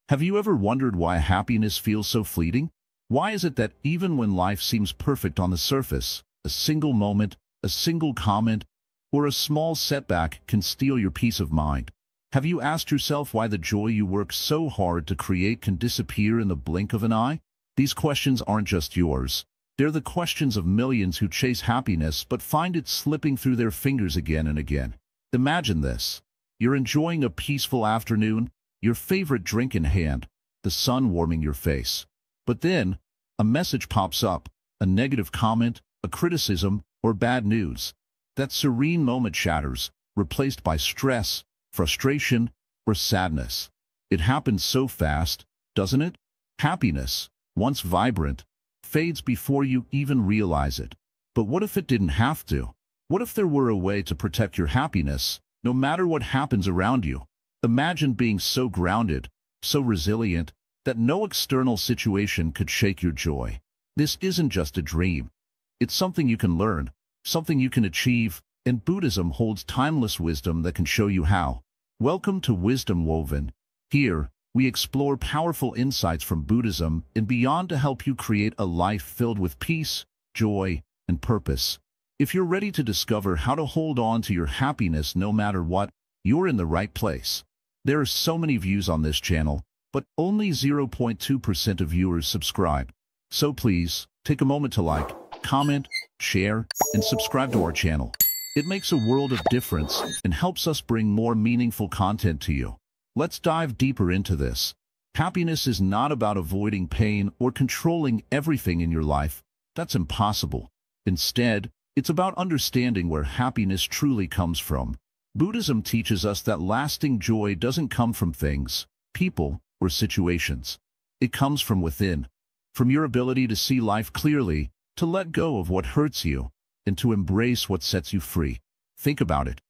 Have you ever wondered why happiness feels so fleeting? Why is it that even when life seems perfect on the surface, a single moment, a single comment, or a small setback can steal your peace of mind? Have you asked yourself why the joy you work so hard to create can disappear in the blink of an eye? These questions aren't just yours. They're the questions of millions who chase happiness but find it slipping through their fingers again and again. Imagine this. You're enjoying a peaceful afternoon, your favorite drink in hand, the sun warming your face. But then, a message pops up, a negative comment, a criticism, or bad news. That serene moment shatters, replaced by stress, frustration, or sadness. It happens so fast, doesn't it? Happiness, once vibrant, fades before you even realize it. But what if it didn't have to? What if there were a way to protect your happiness, no matter what happens around you? Imagine being so grounded, so resilient, that no external situation could shake your joy. This isn't just a dream. It's something you can learn, something you can achieve, and Buddhism holds timeless wisdom that can show you how. Welcome to Wisdom Woven. Here, we explore powerful insights from Buddhism and beyond to help you create a life filled with peace, joy, and purpose. If you're ready to discover how to hold on to your happiness no matter what, you're in the right place. There are so many views on this channel, but only 0.2% of viewers subscribe. So please, take a moment to like, comment, share, and subscribe to our channel. It makes a world of difference and helps us bring more meaningful content to you. Let's dive deeper into this. Happiness is not about avoiding pain or controlling everything in your life. That's impossible. Instead, it's about understanding where happiness truly comes from. Buddhism teaches us that lasting joy doesn't come from things, people, or situations. It comes from within, from your ability to see life clearly, to let go of what hurts you, and to embrace what sets you free. Think about it.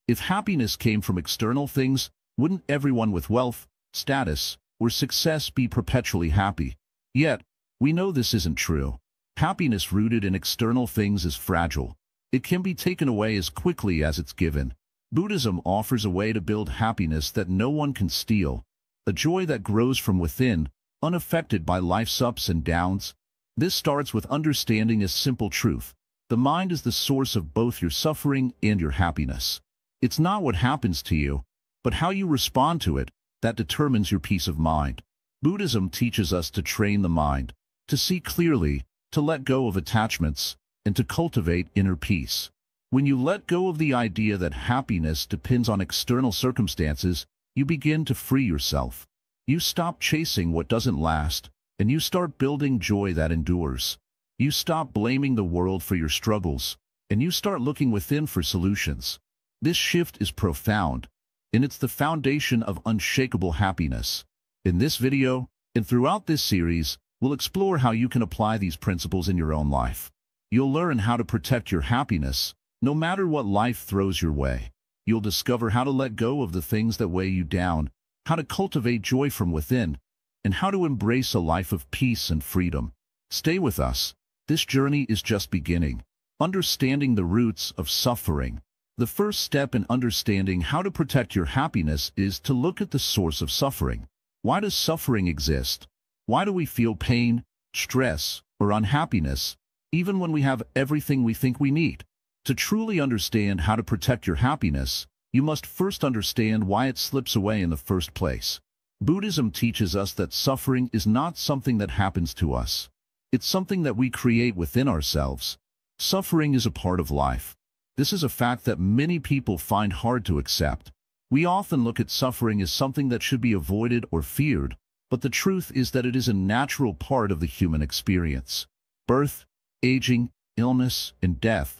If happiness came from external things, wouldn't everyone with wealth, status, or success be perpetually happy? Yet, we know this isn't true. Happiness rooted in external things is fragile. It can be taken away as quickly as it's given. Buddhism offers a way to build happiness that no one can steal, a joy that grows from within, unaffected by life's ups and downs. This starts with understanding a simple truth. The mind is the source of both your suffering and your happiness. It's not what happens to you, but how you respond to it, that determines your peace of mind. Buddhism teaches us to train the mind, to see clearly, to let go of attachments, and to cultivate inner peace. When you let go of the idea that happiness depends on external circumstances, you begin to free yourself. You stop chasing what doesn't last, and you start building joy that endures. You stop blaming the world for your struggles, and you start looking within for solutions. This shift is profound, and it's the foundation of unshakable happiness. In this video, and throughout this series, we'll explore how you can apply these principles in your own life. You'll learn how to protect your happiness, no matter what life throws your way. You'll discover how to let go of the things that weigh you down, how to cultivate joy from within, and how to embrace a life of peace and freedom. Stay with us. This journey is just beginning. Understanding the roots of suffering. The first step in understanding how to protect your happiness is to look at the source of suffering. Why does suffering exist? Why do we feel pain, stress, or unhappiness, even when we have everything we think we need? To truly understand how to protect your happiness, you must first understand why it slips away in the first place. Buddhism teaches us that suffering is not something that happens to us. It's something that we create within ourselves. Suffering is a part of life. This is a fact that many people find hard to accept. We often look at suffering as something that should be avoided or feared, but the truth is that it is a natural part of the human experience. Birth, aging, illness, and death.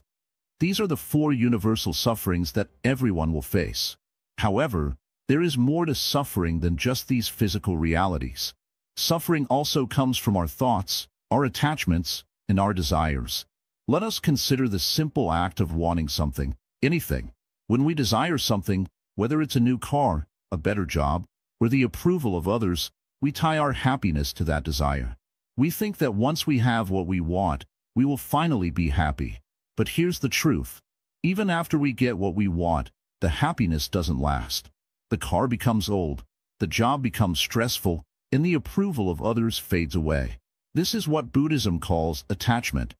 These are the four universal sufferings that everyone will face. However, there is more to suffering than just these physical realities. Suffering also comes from our thoughts, our attachments, and our desires. Let us consider the simple act of wanting something, anything. When we desire something, whether it's a new car, a better job, or the approval of others, we tie our happiness to that desire. We think that once we have what we want, we will finally be happy. But here's the truth. Even after we get what we want, the happiness doesn't last. The car becomes old, the job becomes stressful, and the approval of others fades away. This is what Buddhism calls attachment.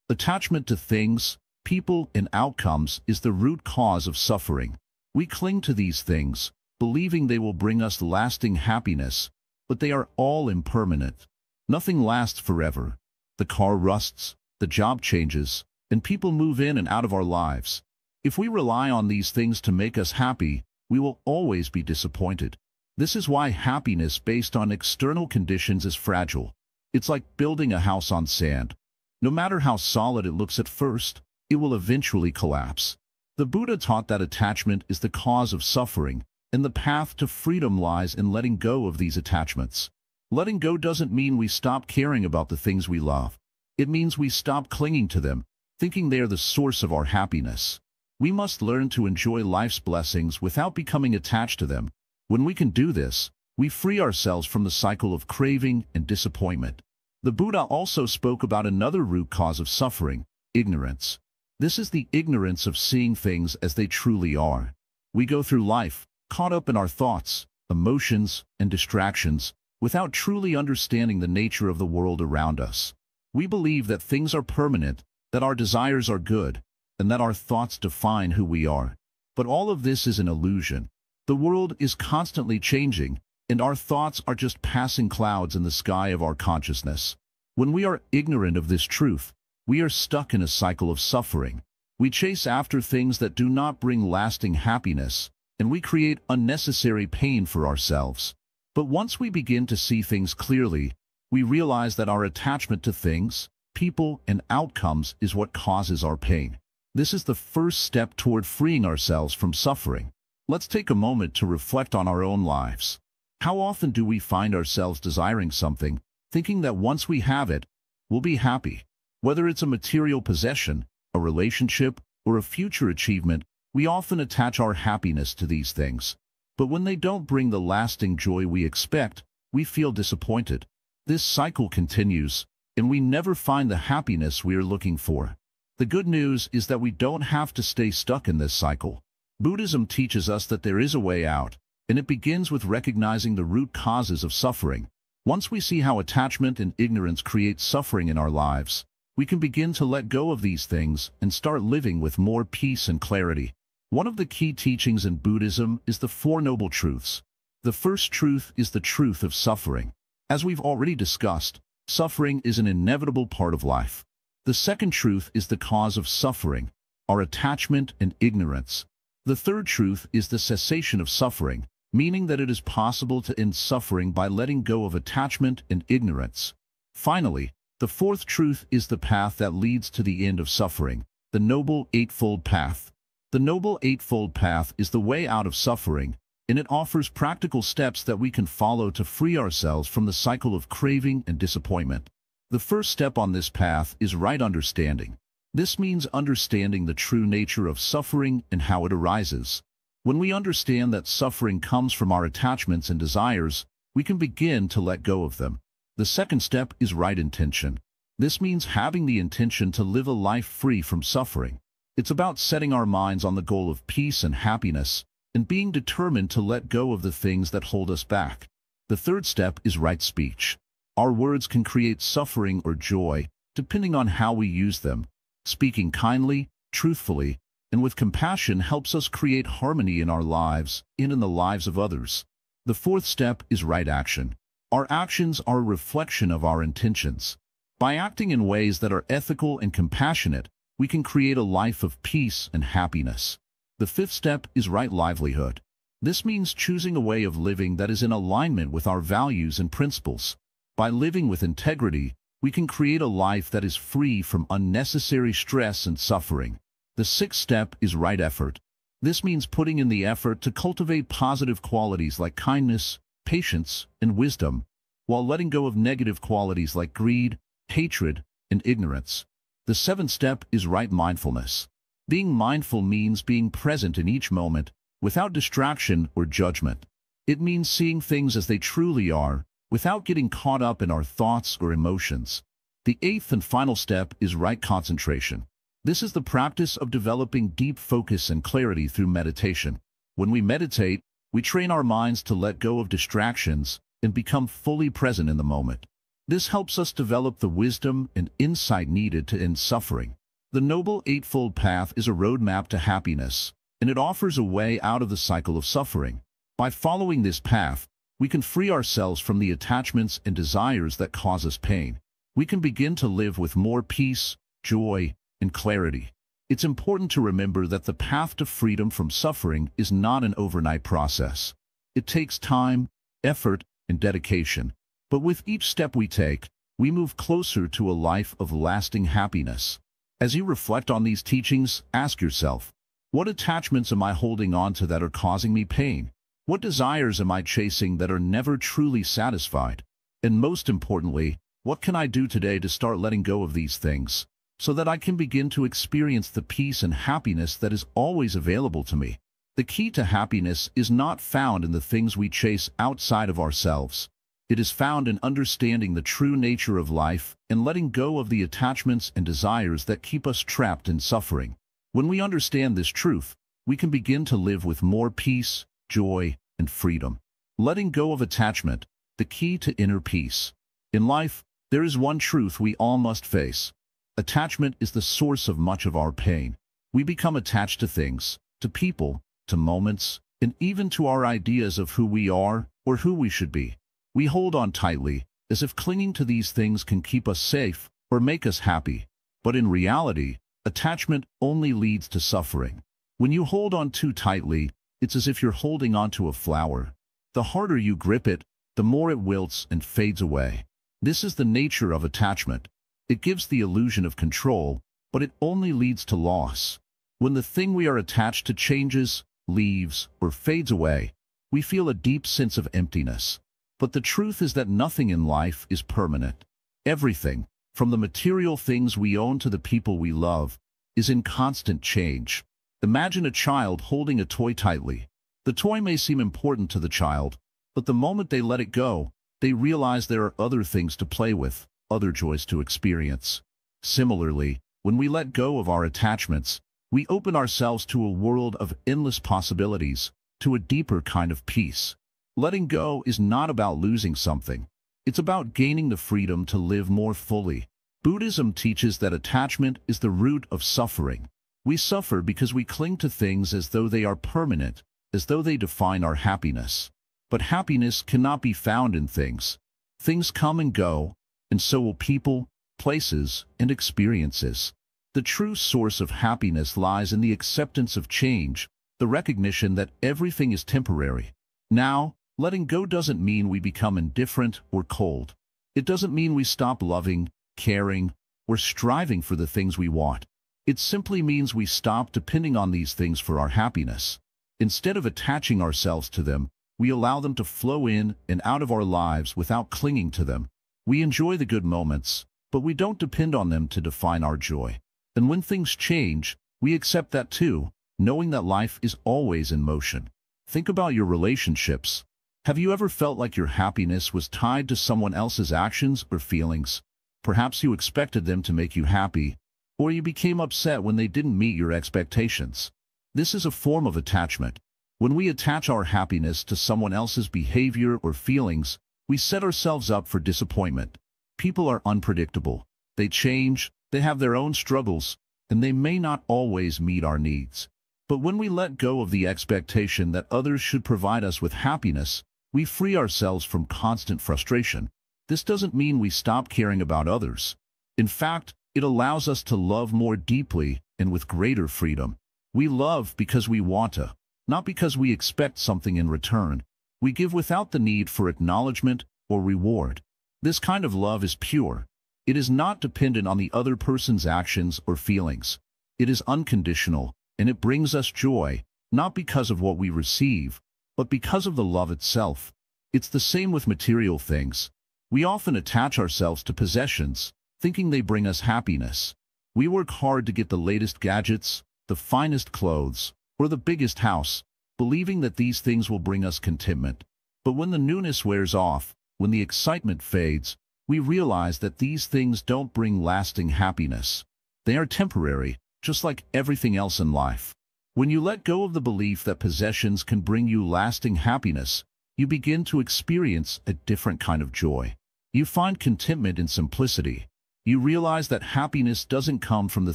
Attachment to things, people, and outcomes is the root cause of suffering. We cling to these things, believing they will bring us lasting happiness, but they are all impermanent. Nothing lasts forever. The car rusts, the job changes, and people move in and out of our lives. If we rely on these things to make us happy, we will always be disappointed. This is why happiness based on external conditions is fragile. It's like building a house on sand. No matter how solid it looks at first, it will eventually collapse. The Buddha taught that attachment is the cause of suffering, and the path to freedom lies in letting go of these attachments. Letting go doesn't mean we stop caring about the things we love. It means we stop clinging to them, thinking they are the source of our happiness. We must learn to enjoy life's blessings without becoming attached to them. When we can do this, we free ourselves from the cycle of craving and disappointment. The Buddha also spoke about another root cause of suffering, ignorance. This is the ignorance of seeing things as they truly are. We go through life, caught up in our thoughts, emotions, and distractions, without truly understanding the nature of the world around us. We believe that things are permanent, that our desires are good, and that our thoughts define who we are. But all of this is an illusion. The world is constantly changing, and our thoughts are just passing clouds in the sky of our consciousness. When we are ignorant of this truth, we are stuck in a cycle of suffering. We chase after things that do not bring lasting happiness, and we create unnecessary pain for ourselves. But once we begin to see things clearly, we realize that our attachment to things, people, and outcomes is what causes our pain. This is the first step toward freeing ourselves from suffering. Let's take a moment to reflect on our own lives. How often do we find ourselves desiring something, thinking that once we have it, we'll be happy? Whether it's a material possession, a relationship, or a future achievement, we often attach our happiness to these things. But when they don't bring the lasting joy we expect, we feel disappointed. This cycle continues, and we never find the happiness we are looking for. The good news is that we don't have to stay stuck in this cycle. Buddhism teaches us that there is a way out, and it begins with recognizing the root causes of suffering. Once we see how attachment and ignorance create suffering in our lives, we can begin to let go of these things and start living with more peace and clarity. One of the key teachings in Buddhism is the Four Noble Truths. The first truth is the truth of suffering. As we've already discussed, suffering is an inevitable part of life. The second truth is the cause of suffering, our attachment and ignorance. The third truth is the cessation of suffering, meaning that it is possible to end suffering by letting go of attachment and ignorance. Finally, the fourth truth is the path that leads to the end of suffering, the Noble Eightfold Path. The Noble Eightfold Path is the way out of suffering, and it offers practical steps that we can follow to free ourselves from the cycle of craving and disappointment. The first step on this path is right understanding. This means understanding the true nature of suffering and how it arises. When we understand that suffering comes from our attachments and desires, we can begin to let go of them. The second step is right intention. This means having the intention to live a life free from suffering. It's about setting our minds on the goal of peace and happiness, and being determined to let go of the things that hold us back. The third step is right speech. Our words can create suffering or joy, depending on how we use them. Speaking kindly, truthfully, and with compassion helps us create harmony in our lives and in the lives of others. The fourth step is right action. Our actions are a reflection of our intentions. By acting in ways that are ethical and compassionate, we can create a life of peace and happiness. The fifth step is right livelihood. This means choosing a way of living that is in alignment with our values and principles. By living with integrity, we can create a life that is free from unnecessary stress and suffering. The sixth step is right effort. This means putting in the effort to cultivate positive qualities like kindness, patience, and wisdom, while letting go of negative qualities like greed, hatred, and ignorance. The seventh step is right mindfulness. Being mindful means being present in each moment, without distraction or judgment. It means seeing things as they truly are, without getting caught up in our thoughts or emotions. The eighth and final step is right concentration. This is the practice of developing deep focus and clarity through meditation. When we meditate, We train our minds to let go of distractions and become fully present in the moment. This helps us develop the wisdom and insight needed to end suffering. The Noble Eightfold Path is a roadmap to happiness, and it offers a way out of the cycle of suffering. By following this path, we can free ourselves from the attachments and desires that cause us pain. We can begin to live with more peace, joy, and clarity. It's important to remember that the path to freedom from suffering is not an overnight process. It takes time, effort, and dedication. But with each step we take, we move closer to a life of lasting happiness. As you reflect on these teachings, ask yourself, what attachments am I holding on to that are causing me pain? What desires am I chasing that are never truly satisfied? And most importantly, what can I do today to start letting go of these things, so that I can begin to experience the peace and happiness that is always available to me? The key to happiness is not found in the things we chase outside of ourselves. It is found in understanding the true nature of life and letting go of the attachments and desires that keep us trapped in suffering. When we understand this truth, we can begin to live with more peace, joy, and freedom. Letting go of attachment, the key to inner peace. In life, there is one truth we all must face. Attachment is the source of much of our pain. We become attached to things, to people, to moments, and even to our ideas of who we are or who we should be. We hold on tightly, as if clinging to these things can keep us safe or make us happy. But in reality, attachment only leads to suffering. When you hold on too tightly, it's as if you're holding onto a flower. The harder you grip it, the more it wilts and fades away. This is the nature of attachment. It gives the illusion of control, but it only leads to loss. When the thing we are attached to changes, leaves, or fades away, we feel a deep sense of emptiness. But the truth is that nothing in life is permanent. Everything, from the material things we own to the people we love, is in constant change. Imagine a child holding a toy tightly. The toy may seem important to the child, but the moment they let it go, they realize there are other things to play with, other joys to experience. Similarly, when we let go of our attachments, we open ourselves to a world of endless possibilities, to a deeper kind of peace. Letting go is not about losing something. It's about gaining the freedom to live more fully. Buddhism teaches that attachment is the root of suffering. We suffer because we cling to things as though they are permanent, as though they define our happiness. But happiness cannot be found in things. Things come and go, and so will people, places, and experiences. The true source of happiness lies in the acceptance of change, the recognition that everything is temporary. Now, letting go doesn't mean we become indifferent or cold. It doesn't mean we stop loving, caring, or striving for the things we want. It simply means we stop depending on these things for our happiness. Instead of attaching ourselves to them, we allow them to flow in and out of our lives without clinging to them. We enjoy the good moments, but we don't depend on them to define our joy. And when things change, we accept that too, knowing that life is always in motion. Think about your relationships. Have you ever felt like your happiness was tied to someone else's actions or feelings? Perhaps you expected them to make you happy, or you became upset when they didn't meet your expectations. This is a form of attachment. When we attach our happiness to someone else's behavior or feelings, we set ourselves up for disappointment. People are unpredictable. They change, they have their own struggles, and they may not always meet our needs. But when we let go of the expectation that others should provide us with happiness, we free ourselves from constant frustration. This doesn't mean we stop caring about others. In fact, it allows us to love more deeply and with greater freedom. We love because we want to, not because we expect something in return. We give without the need for acknowledgement or reward. This kind of love is pure. It is not dependent on the other person's actions or feelings. It is unconditional, and it brings us joy, not because of what we receive, but because of the love itself. It's the same with material things. We often attach ourselves to possessions, thinking they bring us happiness. We work hard to get the latest gadgets, the finest clothes, or the biggest house, believing that these things will bring us contentment. But when the newness wears off, when the excitement fades, we realize that these things don't bring lasting happiness. They are temporary, just like everything else in life. When you let go of the belief that possessions can bring you lasting happiness, you begin to experience a different kind of joy. You find contentment in simplicity. You realize that happiness doesn't come from the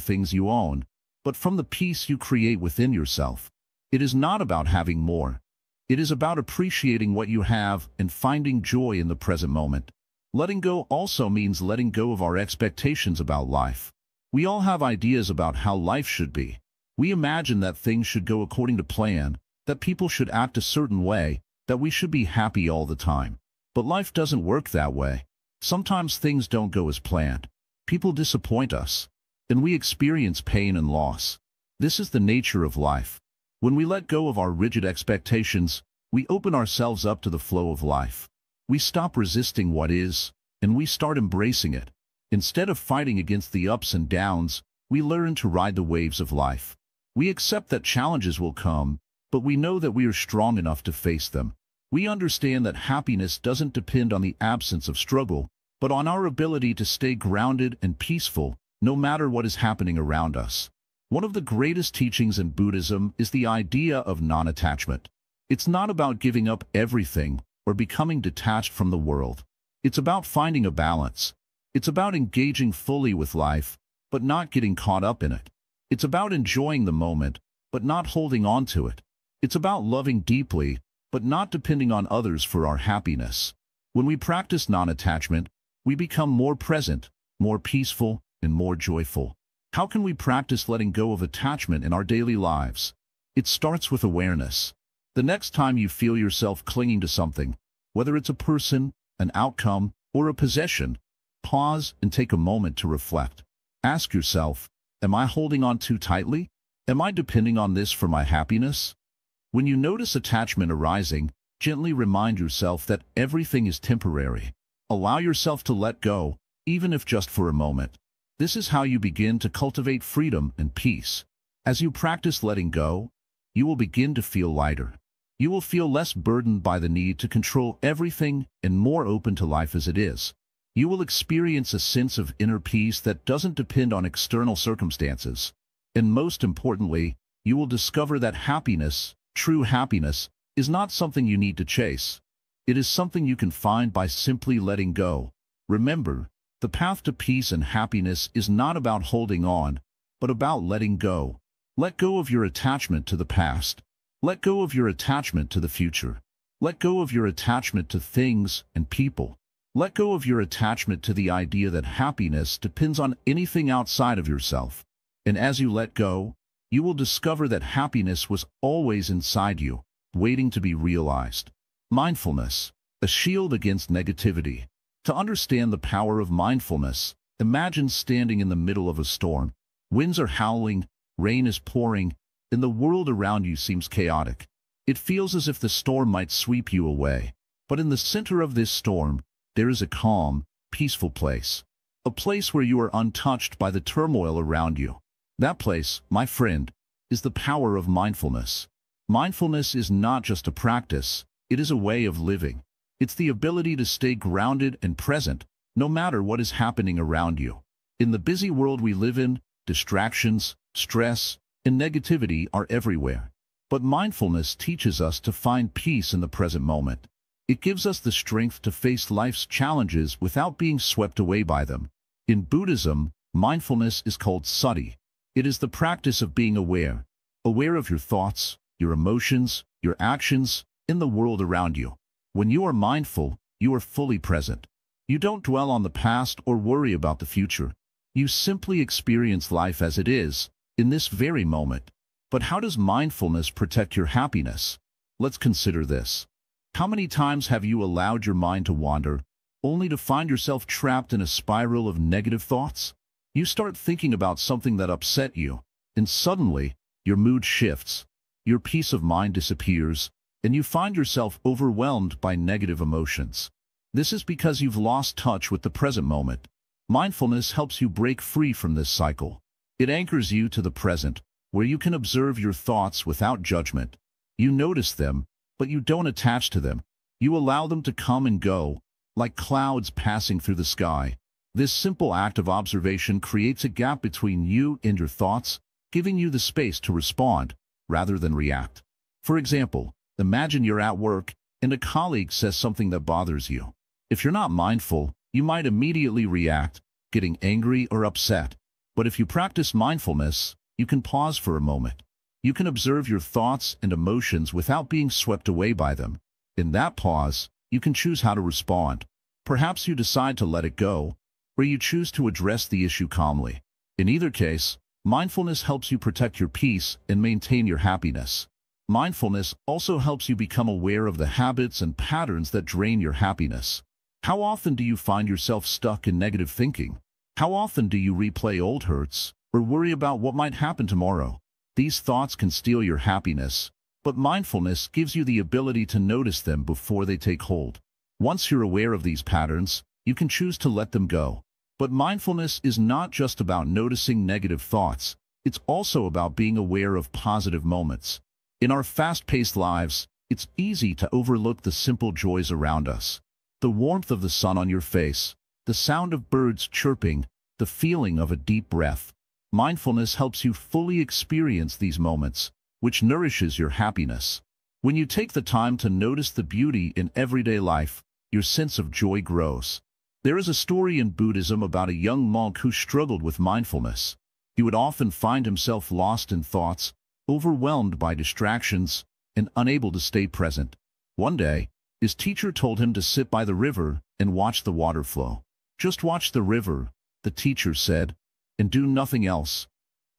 things you own, but from the peace you create within yourself. It is not about having more. It is about appreciating what you have and finding joy in the present moment. Letting go also means letting go of our expectations about life. We all have ideas about how life should be. We imagine that things should go according to plan, that people should act a certain way, that we should be happy all the time. But life doesn't work that way. Sometimes things don't go as planned. People disappoint us, and we experience pain and loss. This is the nature of life. When we let go of our rigid expectations, we open ourselves up to the flow of life. We stop resisting what is, and we start embracing it. Instead of fighting against the ups and downs, we learn to ride the waves of life. We accept that challenges will come, but we know that we are strong enough to face them. We understand that happiness doesn't depend on the absence of struggle, but on our ability to stay grounded and peaceful, no matter what is happening around us. One of the greatest teachings in Buddhism is the idea of non-attachment. It's not about giving up everything or becoming detached from the world. It's about finding a balance. It's about engaging fully with life, but not getting caught up in it. It's about enjoying the moment, but not holding on to it. It's about loving deeply, but not depending on others for our happiness. When we practice non-attachment, we become more present, more peaceful, and more joyful. How can we practice letting go of attachment in our daily lives? It starts with awareness. The next time you feel yourself clinging to something, whether it's a person, an outcome, or a possession, pause and take a moment to reflect. Ask yourself, am I holding on too tightly? Am I depending on this for my happiness? When you notice attachment arising, gently remind yourself that everything is temporary. Allow yourself to let go, even if just for a moment. This is how you begin to cultivate freedom and peace. As you practice letting go, you will begin to feel lighter. You will feel less burdened by the need to control everything and more open to life as it is. You will experience a sense of inner peace that doesn't depend on external circumstances. And most importantly, you will discover that happiness, true happiness, is not something you need to chase. It is something you can find by simply letting go. Remember, the path to peace and happiness is not about holding on, but about letting go. Let go of your attachment to the past. Let go of your attachment to the future. Let go of your attachment to things and people. Let go of your attachment to the idea that happiness depends on anything outside of yourself. And as you let go, you will discover that happiness was always inside you, waiting to be realized. Mindfulness, a shield against negativity. To understand the power of mindfulness, imagine standing in the middle of a storm. Winds are howling, rain is pouring, and the world around you seems chaotic. It feels as if the storm might sweep you away. But in the center of this storm, there is a calm, peaceful place. A place where you are untouched by the turmoil around you. That place, my friend, is the power of mindfulness. Mindfulness is not just a practice, it is a way of living. It's the ability to stay grounded and present, no matter what is happening around you. In the busy world we live in, distractions, stress, and negativity are everywhere. But mindfulness teaches us to find peace in the present moment. It gives us the strength to face life's challenges without being swept away by them. In Buddhism, mindfulness is called sati. It is the practice of being aware of your thoughts, your emotions, your actions, in the world around you. When you are mindful, you are fully present. You don't dwell on the past or worry about the future. You simply experience life as it is, in this very moment. But how does mindfulness protect your happiness? Let's consider this. How many times have you allowed your mind to wander, only to find yourself trapped in a spiral of negative thoughts? You start thinking about something that upset you, and suddenly, your mood shifts, your peace of mind disappears, and you find yourself overwhelmed by negative emotions. This is because you've lost touch with the present moment. Mindfulness helps you break free from this cycle. It anchors you to the present, where you can observe your thoughts without judgment. You notice them, but you don't attach to them. You allow them to come and go, like clouds passing through the sky. This simple act of observation creates a gap between you and your thoughts, giving you the space to respond. rather than react. For example, imagine you're at work and a colleague says something that bothers you. If you're not mindful, you might immediately react, getting angry or upset. But if you practice mindfulness, you can pause for a moment. You can observe your thoughts and emotions without being swept away by them. In that pause, you can choose how to respond. Perhaps you decide to let it go, or you choose to address the issue calmly. In either case, mindfulness helps you protect your peace and maintain your happiness. Mindfulness also helps you become aware of the habits and patterns that drain your happiness. How often do you find yourself stuck in negative thinking? How often do you replay old hurts or worry about what might happen tomorrow? These thoughts can steal your happiness, but mindfulness gives you the ability to notice them before they take hold. Once you're aware of these patterns, you can choose to let them go. But mindfulness is not just about noticing negative thoughts. It's also about being aware of positive moments. In our fast-paced lives, it's easy to overlook the simple joys around us. The warmth of the sun on your face, the sound of birds chirping, the feeling of a deep breath. Mindfulness helps you fully experience these moments, which nourishes your happiness. When you take the time to notice the beauty in everyday life, your sense of joy grows. There is a story in Buddhism about a young monk who struggled with mindfulness. He would often find himself lost in thoughts, overwhelmed by distractions, and unable to stay present. One day, his teacher told him to sit by the river and watch the water flow. "Just watch the river," the teacher said, "and do nothing else."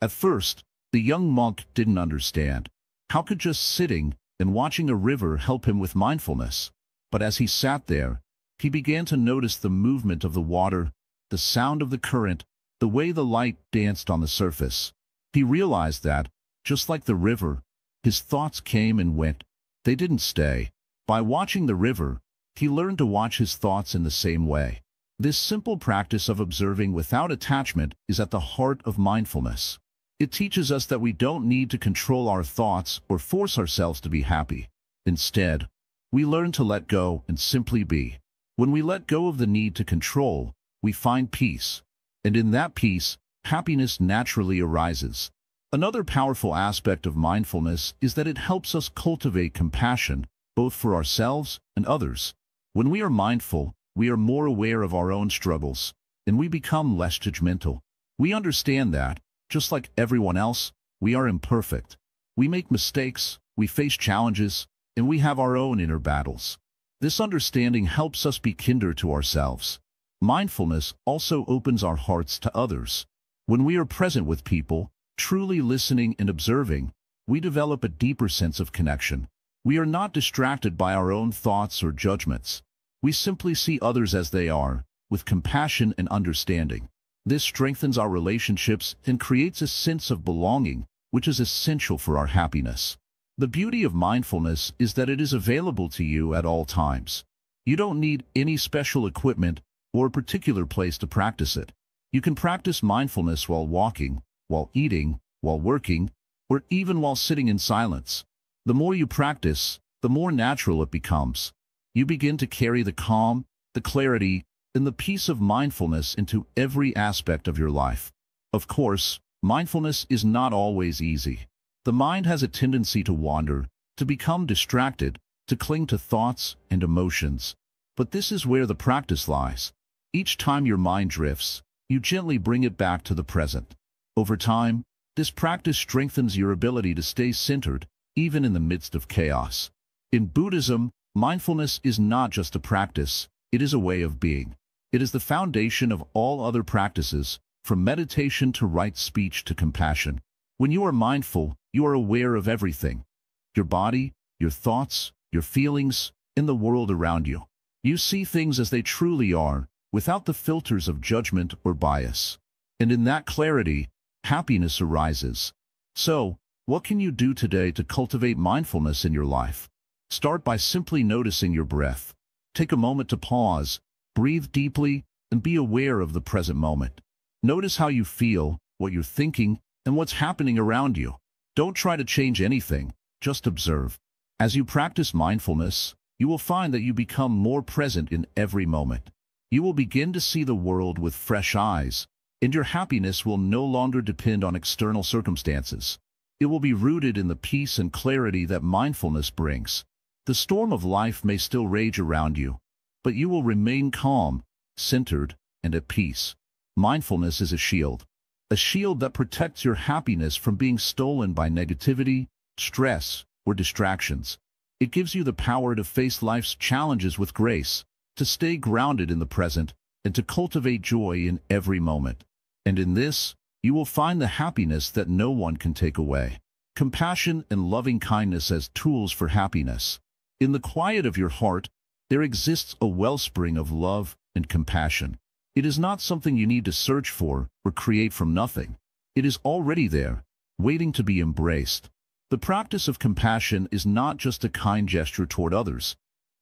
At first, the young monk didn't understand. How could just sitting and watching a river help him with mindfulness? But as he sat there, he began to notice the movement of the water, the sound of the current, the way the light danced on the surface. He realized that, just like the river, his thoughts came and went. They didn't stay. By watching the river, he learned to watch his thoughts in the same way. This simple practice of observing without attachment is at the heart of mindfulness. It teaches us that we don't need to control our thoughts or force ourselves to be happy. Instead, we learn to let go and simply be. When we let go of the need to control, we find peace. And in that peace, happiness naturally arises. Another powerful aspect of mindfulness is that it helps us cultivate compassion, both for ourselves and others. When we are mindful, we are more aware of our own struggles, and we become less judgmental. We understand that, just like everyone else, we are imperfect. We make mistakes, we face challenges, and we have our own inner battles. This understanding helps us be kinder to ourselves. Mindfulness also opens our hearts to others. When we are present with people, truly listening and observing, we develop a deeper sense of connection. We are not distracted by our own thoughts or judgments. We simply see others as they are, with compassion and understanding. This strengthens our relationships and creates a sense of belonging, which is essential for our happiness. The beauty of mindfulness is that it is available to you at all times. You don't need any special equipment or a particular place to practice it. You can practice mindfulness while walking, while eating, while working, or even while sitting in silence. The more you practice, the more natural it becomes. You begin to carry the calm, the clarity, and the peace of mindfulness into every aspect of your life. Of course, mindfulness is not always easy. The mind has a tendency to wander, to become distracted, to cling to thoughts and emotions. But this is where the practice lies. Each time your mind drifts, you gently bring it back to the present. Over time, this practice strengthens your ability to stay centered, even in the midst of chaos. In Buddhism, mindfulness is not just a practice, it is a way of being. It is the foundation of all other practices, from meditation to right speech to compassion. When you are mindful, you are aware of everything. Your body, your thoughts, your feelings, and the world around you. You see things as they truly are, without the filters of judgment or bias. And in that clarity, happiness arises. So, what can you do today to cultivate mindfulness in your life? Start by simply noticing your breath. Take a moment to pause, breathe deeply, and be aware of the present moment. Notice how you feel, what you're thinking, and what's happening around you. Don't try to change anything, just observe. As you practice mindfulness, you will find that you become more present in every moment. You will begin to see the world with fresh eyes, and your happiness will no longer depend on external circumstances. It will be rooted in the peace and clarity that mindfulness brings. The storm of life may still rage around you, but you will remain calm, centered, and at peace. Mindfulness is a shield that protects your happiness from being stolen by negativity, stress, or distractions. It gives you the power to face life's challenges with grace, to stay grounded in the present, and to cultivate joy in every moment. And in this, you will find the happiness that no one can take away. Compassion and loving kindness as tools for happiness. In the quiet of your heart, there exists a wellspring of love and compassion. It is not something you need to search for or create from nothing. It is already there, waiting to be embraced. The practice of compassion is not just a kind gesture toward others.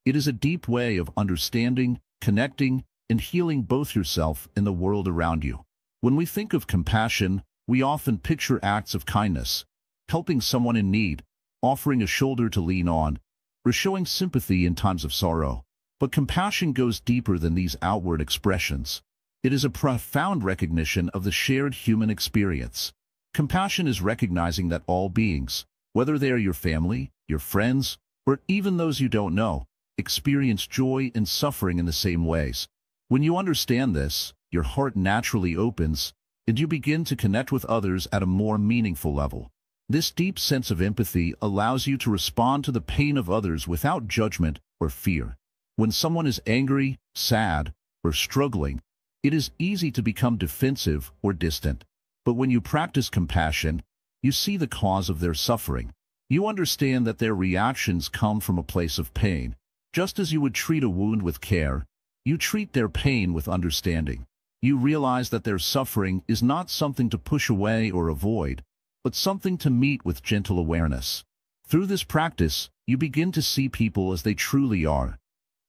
It is a deep way of understanding, connecting, and healing both yourself and the world around you. When we think of compassion, we often picture acts of kindness, helping someone in need, offering a shoulder to lean on, or showing sympathy in times of sorrow. But compassion goes deeper than these outward expressions. It is a profound recognition of the shared human experience. Compassion is recognizing that all beings, whether they are your family, your friends, or even those you don't know, experience joy and suffering in the same ways. When you understand this, your heart naturally opens, and you begin to connect with others at a more meaningful level. This deep sense of empathy allows you to respond to the pain of others without judgment or fear. When someone is angry, sad, or struggling, it is easy to become defensive or distant. But when you practice compassion, you see the cause of their suffering. You understand that their reactions come from a place of pain. Just as you would treat a wound with care, you treat their pain with understanding. You realize that their suffering is not something to push away or avoid, but something to meet with gentle awareness. Through this practice, you begin to see people as they truly are.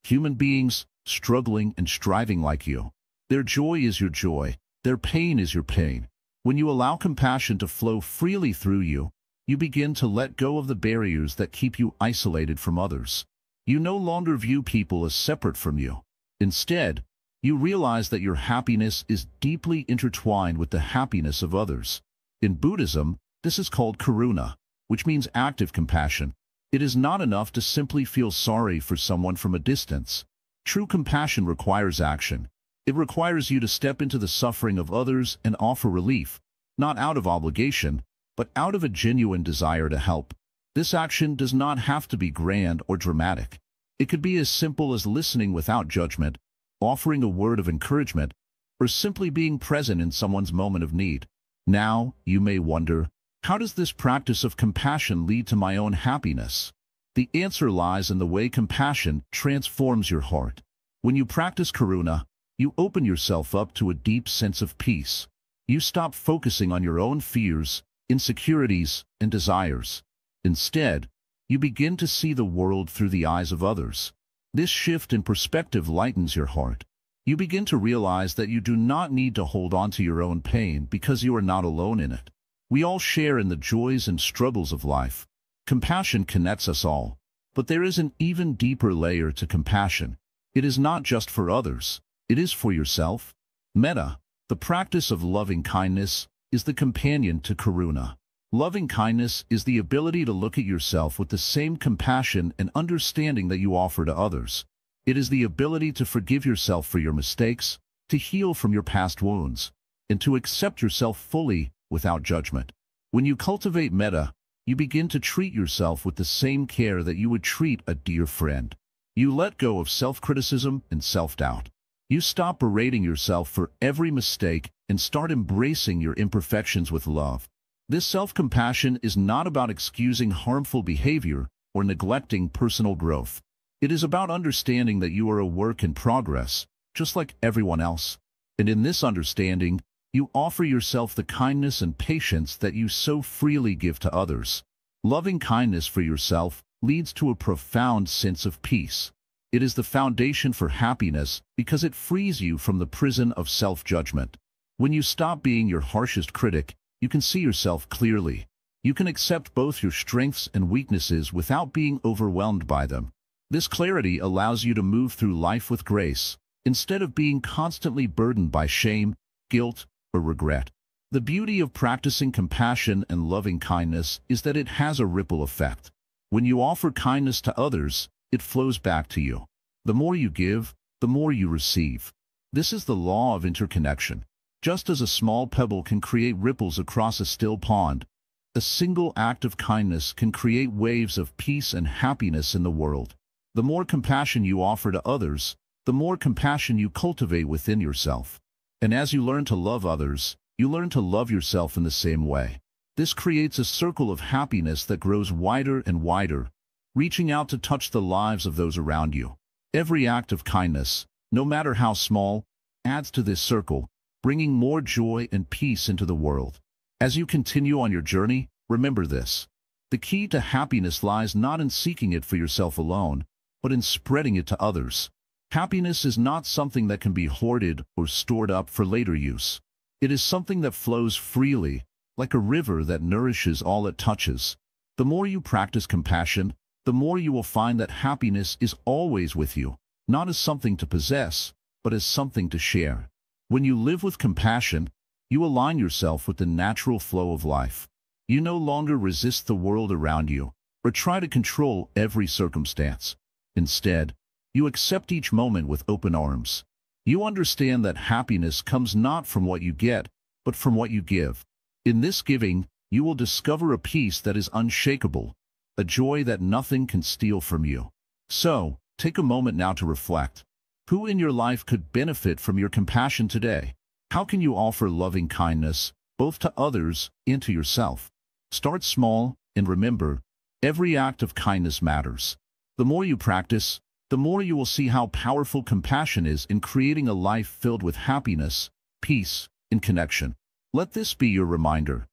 Human beings, struggling and striving like you. Their joy is your joy. Their pain is your pain. When you allow compassion to flow freely through you, you begin to let go of the barriers that keep you isolated from others. You no longer view people as separate from you. Instead, you realize that your happiness is deeply intertwined with the happiness of others. In Buddhism, this is called karuna, which means active compassion. It is not enough to simply feel sorry for someone from a distance. True compassion requires action. It requires you to step into the suffering of others and offer relief, not out of obligation, but out of a genuine desire to help. This action does not have to be grand or dramatic. It could be as simple as listening without judgment, offering a word of encouragement, or simply being present in someone's moment of need. Now, you may wonder, how does this practice of compassion lead to my own happiness? The answer lies in the way compassion transforms your heart. When you practice karuna, you open yourself up to a deep sense of peace. You stop focusing on your own fears, insecurities, and desires. Instead, you begin to see the world through the eyes of others. This shift in perspective lightens your heart. You begin to realize that you do not need to hold on to your own pain because you are not alone in it. We all share in the joys and struggles of life. Compassion connects us all. But there is an even deeper layer to compassion. It is not just for others. It is for yourself. Metta, the practice of loving kindness, is the companion to karuna. Loving kindness is the ability to look at yourself with the same compassion and understanding that you offer to others. It is the ability to forgive yourself for your mistakes, to heal from your past wounds, and to accept yourself fully without judgment. When you cultivate metta, you begin to treat yourself with the same care that you would treat a dear friend. You let go of self-criticism and self-doubt. You stop berating yourself for every mistake and start embracing your imperfections with love. This self-compassion is not about excusing harmful behavior or neglecting personal growth. It is about understanding that you are a work in progress, just like everyone else. And in this understanding, you offer yourself the kindness and patience that you so freely give to others. Loving kindness for yourself leads to a profound sense of peace. It is the foundation for happiness because it frees you from the prison of self-judgment. When you stop being your harshest critic, you can see yourself clearly. You can accept both your strengths and weaknesses without being overwhelmed by them. This clarity allows you to move through life with grace, instead of being constantly burdened by shame, guilt, or regret. The beauty of practicing compassion and loving kindness is that it has a ripple effect. When you offer kindness to others, it flows back to you. The more you give, the more you receive. This is the law of interconnection. Just as a small pebble can create ripples across a still pond, a single act of kindness can create waves of peace and happiness in the world. The more compassion you offer to others, the more compassion you cultivate within yourself. And as you learn to love others, you learn to love yourself in the same way. This creates a circle of happiness that grows wider and wider, reaching out to touch the lives of those around you. Every act of kindness, no matter how small, adds to this circle, bringing more joy and peace into the world. As you continue on your journey, remember this. The key to happiness lies not in seeking it for yourself alone, but in spreading it to others. Happiness is not something that can be hoarded or stored up for later use. It is something that flows freely, like a river that nourishes all it touches. The more you practice compassion, the more you will find that happiness is always with you, not as something to possess, but as something to share. When you live with compassion, you align yourself with the natural flow of life. You no longer resist the world around you, or try to control every circumstance. Instead, you accept each moment with open arms. You understand that happiness comes not from what you get, but from what you give. In this giving, you will discover a peace that is unshakable, a joy that nothing can steal from you. So, take a moment now to reflect. Who in your life could benefit from your compassion today? How can you offer loving kindness, both to others and to yourself? Start small, and remember, every act of kindness matters. The more you practice, the more you will see how powerful compassion is in creating a life filled with happiness, peace, and connection. Let this be your reminder.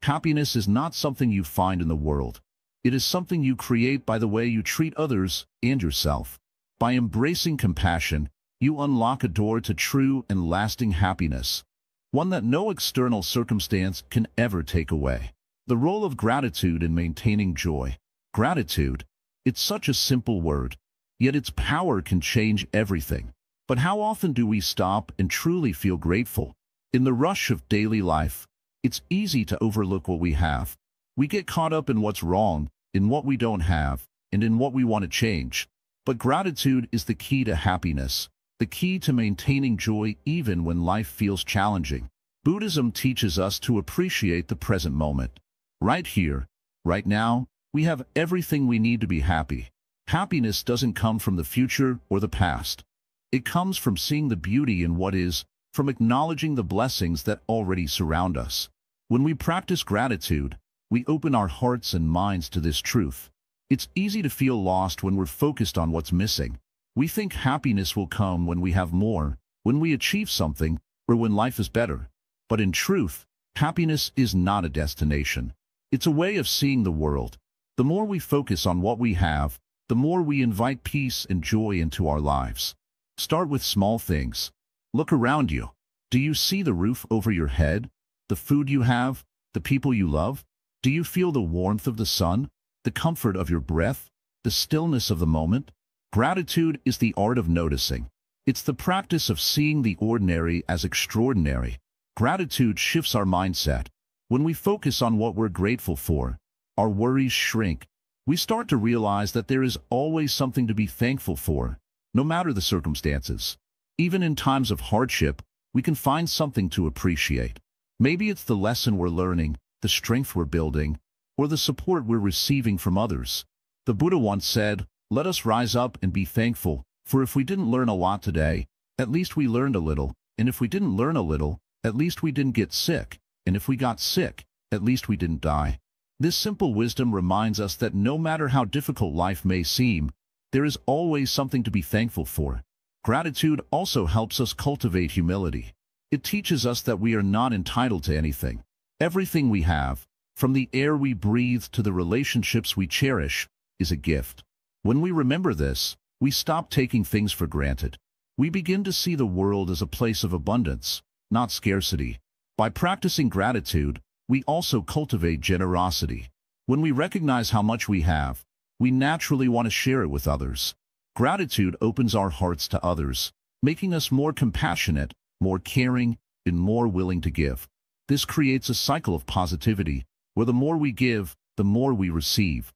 Happiness is not something you find in the world. It is something you create by the way you treat others and yourself. By embracing compassion, you unlock a door to true and lasting happiness, one that no external circumstance can ever take away. The role of gratitude in maintaining joy. Gratitude, it's such a simple word, yet its power can change everything. But how often do we stop and truly feel grateful? In the rush of daily life, it's easy to overlook what we have. We get caught up in what's wrong, in what we don't have, and in what we want to change. But gratitude is the key to happiness, the key to maintaining joy even when life feels challenging. Buddhism teaches us to appreciate the present moment. Right here, right now, we have everything we need to be happy. Happiness doesn't come from the future or the past. It comes from seeing the beauty in what is, from acknowledging the blessings that already surround us. When we practice gratitude, we open our hearts and minds to this truth. It's easy to feel lost when we're focused on what's missing. We think happiness will come when we have more, when we achieve something, or when life is better. But in truth, happiness is not a destination. It's a way of seeing the world. The more we focus on what we have, the more we invite peace and joy into our lives. Start with small things. Look around you. Do you see the roof over your head? The food you have? The people you love? Do you feel the warmth of the sun? The comfort of your breath? The stillness of the moment? Gratitude is the art of noticing. It's the practice of seeing the ordinary as extraordinary. Gratitude shifts our mindset. When we focus on what we're grateful for, our worries shrink. We start to realize that there is always something to be thankful for, no matter the circumstances. Even in times of hardship, we can find something to appreciate. Maybe it's the lesson we're learning, the strength we're building, or the support we're receiving from others. The Buddha once said, "Let us rise up and be thankful, for if we didn't learn a lot today, at least we learned a little, and if we didn't learn a little, at least we didn't get sick, and if we got sick, at least we didn't die." This simple wisdom reminds us that no matter how difficult life may seem, there is always something to be thankful for. Gratitude also helps us cultivate humility. It teaches us that we are not entitled to anything. Everything we have, from the air we breathe to the relationships we cherish, is a gift. When we remember this, we stop taking things for granted. We begin to see the world as a place of abundance, not scarcity. By practicing gratitude, we also cultivate generosity. When we recognize how much we have, we naturally want to share it with others. Gratitude opens our hearts to others, making us more compassionate, more caring, and more willing to give. This creates a cycle of positivity, where the more we give, the more we receive.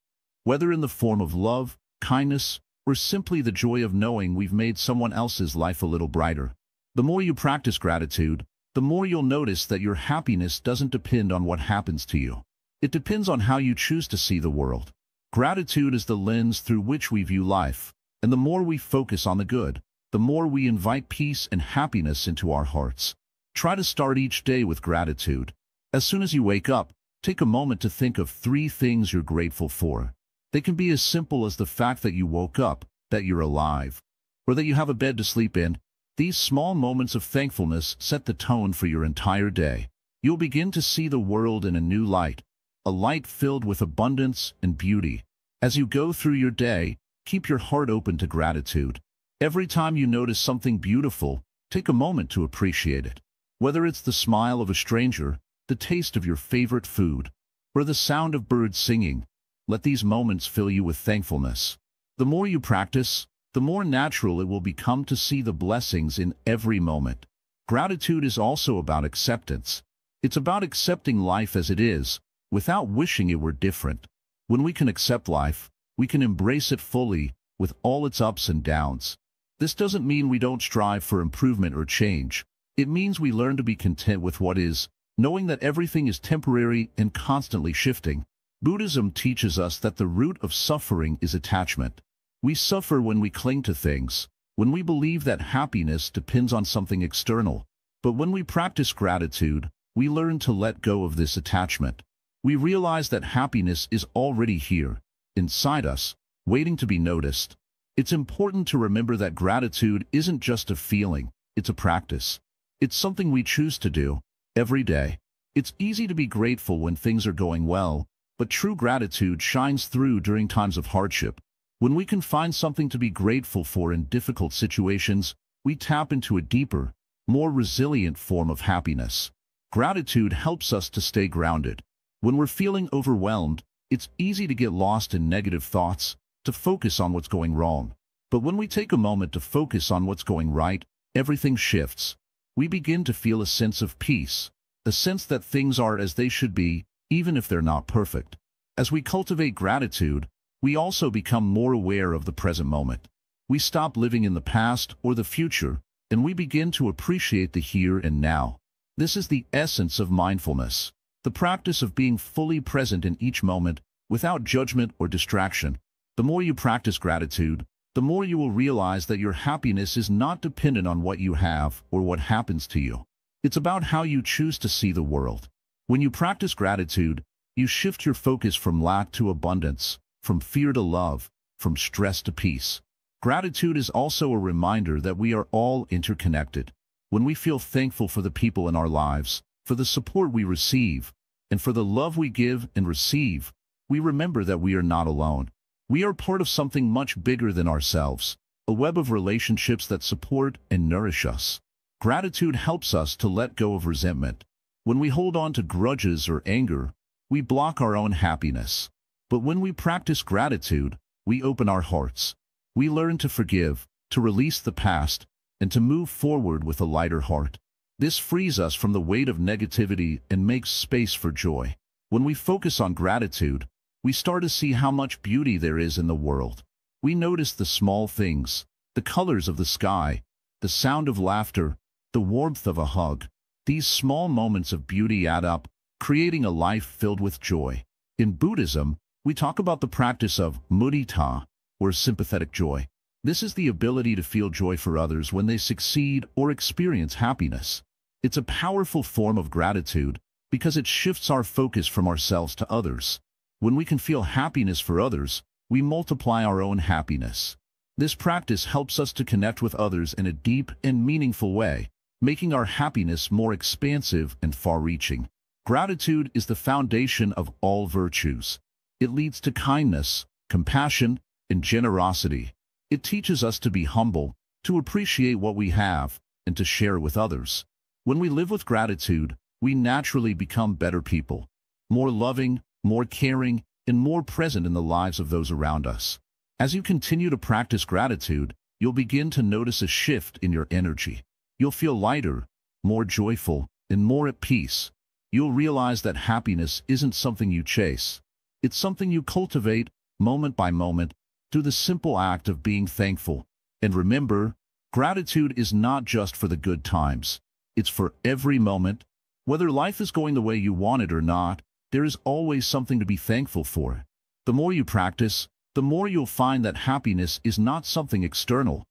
Whether in the form of love, kindness, or simply the joy of knowing we've made someone else's life a little brighter. The more you practice gratitude, the more you'll notice that your happiness doesn't depend on what happens to you. It depends on how you choose to see the world. Gratitude is the lens through which we view life, and the more we focus on the good, the more we invite peace and happiness into our hearts. Try to start each day with gratitude. As soon as you wake up, take a moment to think of 3 things you're grateful for. They can be as simple as the fact that you woke up, that you're alive, or that you have a bed to sleep in. These small moments of thankfulness set the tone for your entire day. You'll begin to see the world in a new light, a light filled with abundance and beauty. As you go through your day, keep your heart open to gratitude. Every time you notice something beautiful, take a moment to appreciate it. Whether it's the smile of a stranger, the taste of your favorite food, or the sound of birds singing, let these moments fill you with thankfulness. The more you practice, the more natural it will become to see the blessings in every moment. Gratitude is also about acceptance. It's about accepting life as it is, without wishing it were different. When we can accept life, we can embrace it fully, with all its ups and downs. This doesn't mean we don't strive for improvement or change. It means we learn to be content with what is, knowing that everything is temporary and constantly shifting. Buddhism teaches us that the root of suffering is attachment. We suffer when we cling to things, when we believe that happiness depends on something external. But when we practice gratitude, we learn to let go of this attachment. We realize that happiness is already here, inside us, waiting to be noticed. It's important to remember that gratitude isn't just a feeling, it's a practice. It's something we choose to do every day. It's easy to be grateful when things are going well, but true gratitude shines through during times of hardship. When we can find something to be grateful for in difficult situations, we tap into a deeper, more resilient form of happiness. Gratitude helps us to stay grounded. When we're feeling overwhelmed, it's easy to get lost in negative thoughts, to focus on what's going wrong. But when we take a moment to focus on what's going right, everything shifts. We begin to feel a sense of peace, a sense that things are as they should be, even if they're not perfect. As we cultivate gratitude, we also become more aware of the present moment. We stop living in the past or the future, and we begin to appreciate the here and now. This is the essence of mindfulness, the practice of being fully present in each moment, without judgment or distraction. The more you practice gratitude, the more you will realize that your happiness is not dependent on what you have or what happens to you. It's about how you choose to see the world. When you practice gratitude, you shift your focus from lack to abundance, from fear to love, from stress to peace. Gratitude is also a reminder that we are all interconnected. When we feel thankful for the people in our lives, for the support we receive, and for the love we give and receive, we remember that we are not alone. We are part of something much bigger than ourselves, a web of relationships that support and nourish us. Gratitude helps us to let go of resentment. When we hold on to grudges or anger, we block our own happiness. But when we practice gratitude, we open our hearts. We learn to forgive, to release the past, and to move forward with a lighter heart. This frees us from the weight of negativity and makes space for joy. When we focus on gratitude, we start to see how much beauty there is in the world. We notice the small things, the colors of the sky, the sound of laughter, the warmth of a hug. These small moments of beauty add up, creating a life filled with joy. In Buddhism, we talk about the practice of mudita, or sympathetic joy. This is the ability to feel joy for others when they succeed or experience happiness. It's a powerful form of gratitude because it shifts our focus from ourselves to others. When we can feel happiness for others, we multiply our own happiness. This practice helps us to connect with others in a deep and meaningful way, making our happiness more expansive and far-reaching. Gratitude is the foundation of all virtues. It leads to kindness, compassion, and generosity. It teaches us to be humble, to appreciate what we have, and to share with others. When we live with gratitude, we naturally become better people, more loving, more caring, and more present in the lives of those around us. As you continue to practice gratitude, you'll begin to notice a shift in your energy. You'll feel lighter, more joyful, and more at peace. you'll realize that happiness isn't something you chase. It's something you cultivate, moment by moment, through the simple act of being thankful. And remember, gratitude is not just for the good times. It's for every moment. Whether life is going the way you want it or not, there is always something to be thankful for. The more you practice, the more you'll find that happiness is not something external.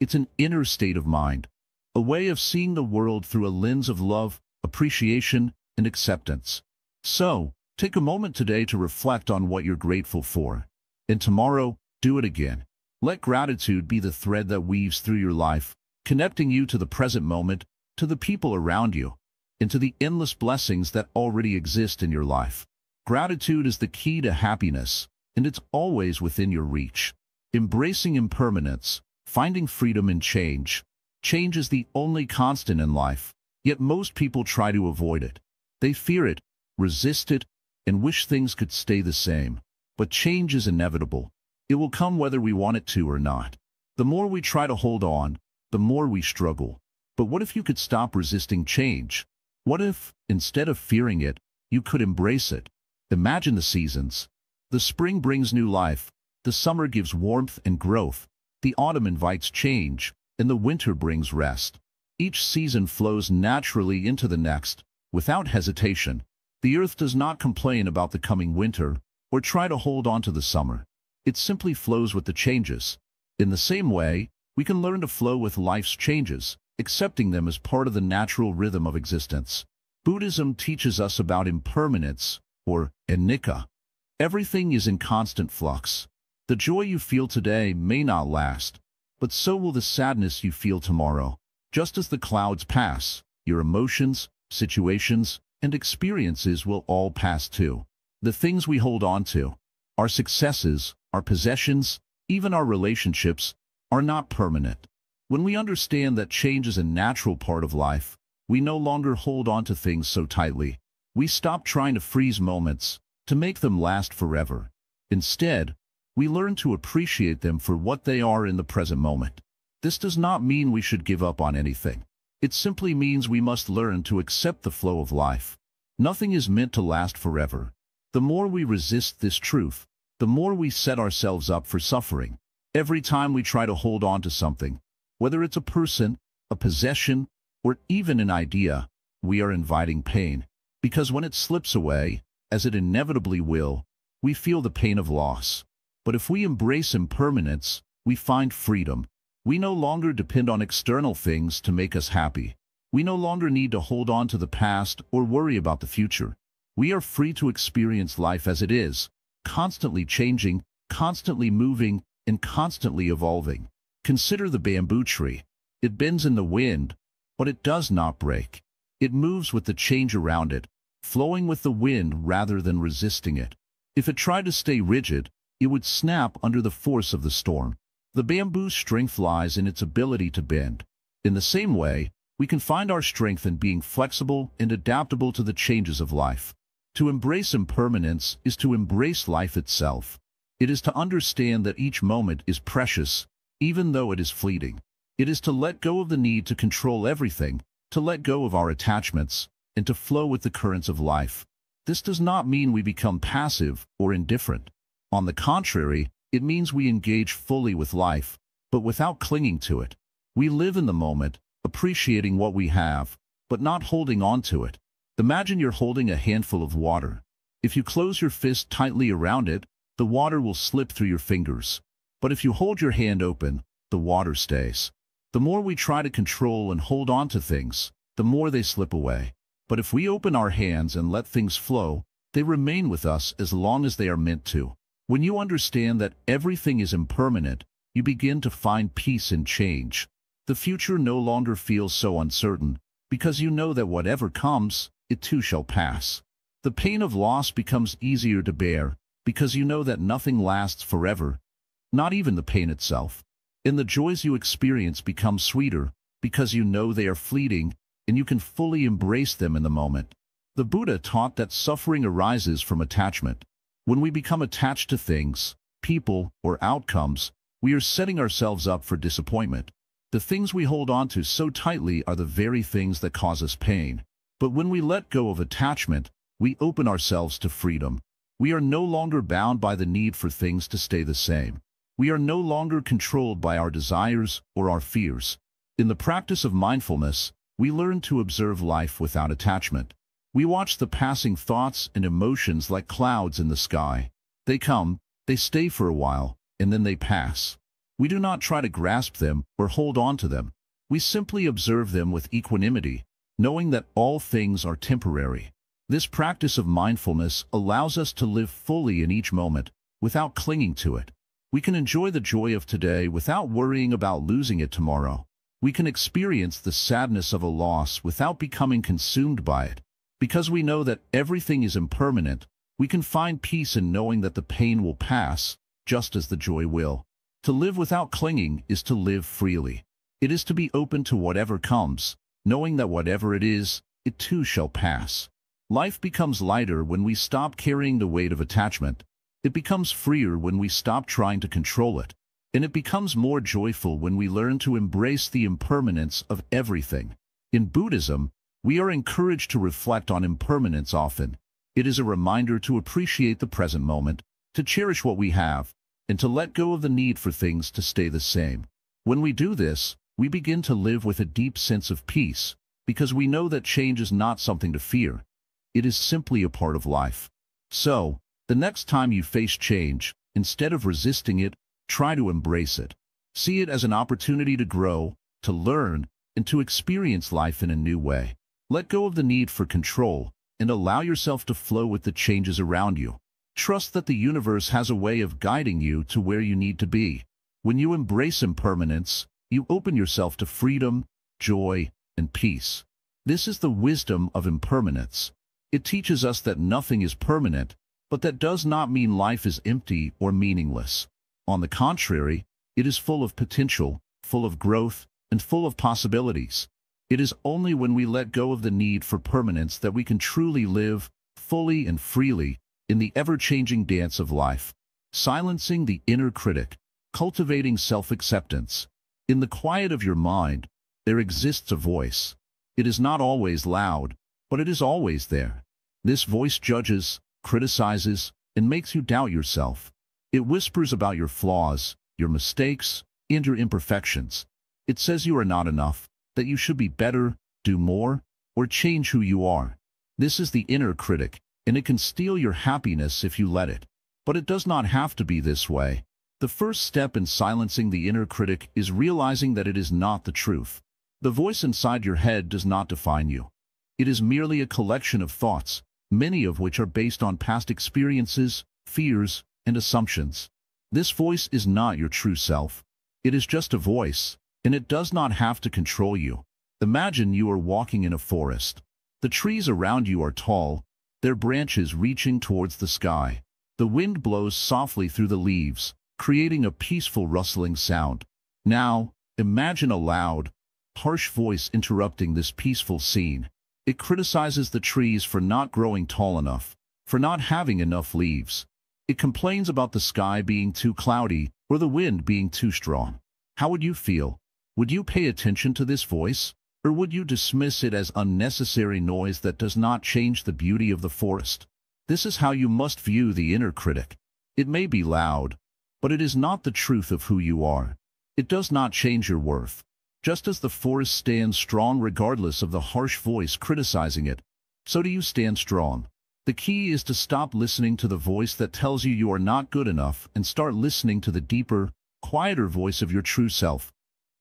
It's an inner state of mind, a way of seeing the world through a lens of love, appreciation, and acceptance. So, take a moment today to reflect on what you're grateful for. And tomorrow, do it again. Let gratitude be the thread that weaves through your life, connecting you to the present moment, to the people around you, and to the endless blessings that already exist in your life. Gratitude is the key to happiness, and it's always within your reach. Embracing impermanence, finding freedom in change. Change is the only constant in life, yet most people try to avoid it. They fear it, resist it, and wish things could stay the same. But change is inevitable. It will come whether we want it to or not. The more we try to hold on, the more we struggle. But what if you could stop resisting change? What if, instead of fearing it, you could embrace it? Imagine the seasons. The spring brings new life. The summer gives warmth and growth. The autumn invites change, and the winter brings rest. Each season flows naturally into the next, without hesitation. The earth does not complain about the coming winter, or try to hold on to the summer. It simply flows with the changes. In the same way, we can learn to flow with life's changes, accepting them as part of the natural rhythm of existence. Buddhism teaches us about impermanence, or anicca. Everything is in constant flux. The joy you feel today may not last, but so will the sadness you feel tomorrow. Just as the clouds pass, your emotions, situations, and experiences will all pass too. The things we hold on to, our successes, our possessions, even our relationships, are not permanent. When we understand that change is a natural part of life, we no longer hold on to things so tightly. We stop trying to freeze moments, to make them last forever. Instead, we learn to appreciate them for what they are in the present moment. This does not mean we should give up on anything. It simply means we must learn to accept the flow of life. Nothing is meant to last forever. The more we resist this truth, the more we set ourselves up for suffering. Every time we try to hold on to something, whether it's a person, a possession, or even an idea, we are inviting pain. Because when it slips away, as it inevitably will, we feel the pain of loss. But if we embrace impermanence, we find freedom. We no longer depend on external things to make us happy. We no longer need to hold on to the past or worry about the future. We are free to experience life as it is, constantly changing, constantly moving, and constantly evolving. Consider the bamboo tree. It bends in the wind, but it does not break. It moves with the change around it, flowing with the wind rather than resisting it. If it tried to stay rigid, it would snap under the force of the storm. The bamboo's strength lies in its ability to bend. In the same way, we can find our strength in being flexible and adaptable to the changes of life. To embrace impermanence is to embrace life itself. It is to understand that each moment is precious, even though it is fleeting. It is to let go of the need to control everything, to let go of our attachments, and to flow with the currents of life. This does not mean we become passive or indifferent. On the contrary, it means we engage fully with life, but without clinging to it. We live in the moment, appreciating what we have, but not holding on to it. Imagine you're holding a handful of water. If you close your fist tightly around it, the water will slip through your fingers. But if you hold your hand open, the water stays. The more we try to control and hold on to things, the more they slip away. But if we open our hands and let things flow, they remain with us as long as they are meant to. When you understand that everything is impermanent, you begin to find peace in change. The future no longer feels so uncertain, because you know that whatever comes, it too shall pass. The pain of loss becomes easier to bear, because you know that nothing lasts forever, not even the pain itself. And the joys you experience become sweeter, because you know they are fleeting, and you can fully embrace them in the moment. The Buddha taught that suffering arises from attachment. When we become attached to things, people, or outcomes, we are setting ourselves up for disappointment. The things we hold on to so tightly are the very things that cause us pain. But when we let go of attachment, we open ourselves to freedom. We are no longer bound by the need for things to stay the same. We are no longer controlled by our desires or our fears. In the practice of mindfulness, we learn to observe life without attachment. We watch the passing thoughts and emotions like clouds in the sky. They come, they stay for a while, and then they pass. We do not try to grasp them or hold on to them. We simply observe them with equanimity, knowing that all things are temporary. This practice of mindfulness allows us to live fully in each moment, without clinging to it. We can enjoy the joy of today without worrying about losing it tomorrow. We can experience the sadness of a loss without becoming consumed by it. Because we know that everything is impermanent, we can find peace in knowing that the pain will pass, just as the joy will. To live without clinging is to live freely. It is to be open to whatever comes, knowing that whatever it is, it too shall pass. Life becomes lighter when we stop carrying the weight of attachment. It becomes freer when we stop trying to control it. And it becomes more joyful when we learn to embrace the impermanence of everything. In Buddhism, we are encouraged to reflect on impermanence often. It is a reminder to appreciate the present moment, to cherish what we have, and to let go of the need for things to stay the same. When we do this, we begin to live with a deep sense of peace, because we know that change is not something to fear. It is simply a part of life. So, the next time you face change, instead of resisting it, try to embrace it. See it as an opportunity to grow, to learn, and to experience life in a new way. Let go of the need for control, and allow yourself to flow with the changes around you. Trust that the universe has a way of guiding you to where you need to be. When you embrace impermanence, you open yourself to freedom, joy, and peace. This is the wisdom of impermanence. It teaches us that nothing is permanent, but that does not mean life is empty or meaningless. On the contrary, it is full of potential, full of growth, and full of possibilities. It is only when we let go of the need for permanence that we can truly live, fully and freely, in the ever-changing dance of life. Silencing the inner critic, cultivating self-acceptance. In the quiet of your mind, there exists a voice. It is not always loud, but it is always there. This voice judges, criticizes, and makes you doubt yourself. It whispers about your flaws, your mistakes, and your imperfections. It says you are not enough, that you should be better, do more, or change who you are. This is the inner critic, and it can steal your happiness if you let it. But it does not have to be this way. The first step in silencing the inner critic is realizing that it is not the truth. The voice inside your head does not define you. It is merely a collection of thoughts, many of which are based on past experiences, fears, and assumptions. This voice is not your true self. It is just a voice, and it does not have to control you. Imagine you are walking in a forest. The trees around you are tall, their branches reaching towards the sky. The wind blows softly through the leaves, creating a peaceful rustling sound. Now, imagine a loud, harsh voice interrupting this peaceful scene. It criticizes the trees for not growing tall enough, for not having enough leaves. It complains about the sky being too cloudy or the wind being too strong. How would you feel? Would you pay attention to this voice, or would you dismiss it as unnecessary noise that does not change the beauty of the forest? This is how you must view the inner critic. It may be loud, but it is not the truth of who you are. It does not change your worth. Just as the forest stands strong regardless of the harsh voice criticizing it, so do you stand strong. The key is to stop listening to the voice that tells you are not good enough and start listening to the deeper, quieter voice of your true self,